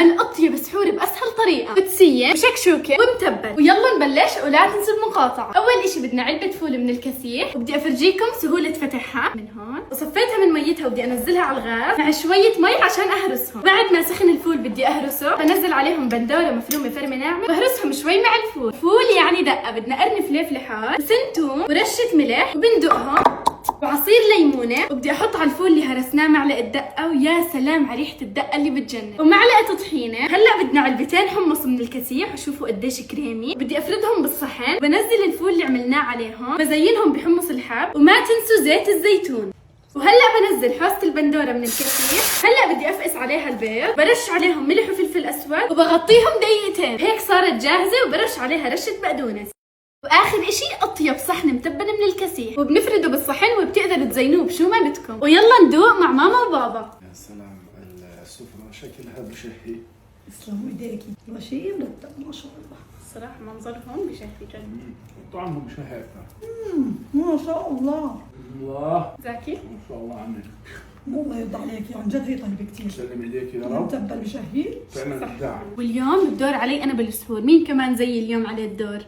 كمان أطيب سحور بأسهل طريقة، بتسية وشكشوكة ومتبل. ويلا نبلش ولا تنسوا المقاطعة. أول إشي بدنا علبة فول من الكسيح، وبدي أفرجيكم سهولة فتحها من هون. وصفيتها من ميتها وبدي أنزلها على الغاز مع شوية مي عشان أهرسهم. بعد ما سخن الفول بدي أهرسه، بنزل عليهم بندورة مفرومة فرمة ناعمة وأهرسهم شوي مع الفول. فول يعني دقة، بدنا قرن فلفل حار وسنتوم ورشة ملح وبندقهم وعصير ليمونه. وبدي احط على الفول اللي هرسناه معلقه دقه، ويا سلام على ريحه الدقه اللي بتجنن، ومعلقه طحينه. هلا بدنا علبتين حمص من الكسيح، وشوفوا قديش كريمي. بدي افردهم بالصحن وبنزل الفول اللي عملناه عليهم، بزينهم بحمص الحب، وما تنسوا زيت الزيتون. وهلا بنزل حوسه البندوره من الكسيح. هلا بدي افقس عليها البيض، برش عليهم ملح وفلفل اسود وبغطيهم دقيقتين. هيك صارت جاهزه، وبرش عليها رشه بقدونس. واخر اشي اطيب صحن متبل من الكسيح، وبنفرده بالصحن وبتقدروا تزينوه بشو ما بدكم. ويلا ندوق مع ماما وبابا. يا سلام، السفرة شكلها بشهي. تسلموا ايديكي، والله شيء مرتب ما شاء الله. الصراحه منظرهم بشهي جد. طعمهم شهي. ما شاء الله. الله زاكي ما شاء الله عنك. الله يرضى عليكي، عن جد هي طيبه كثير. سلم ايديك يا رب. متبل بشهي. فعلا ابداع. واليوم الدور علي انا بالسحور، مين كمان زي اليوم عليه الدور؟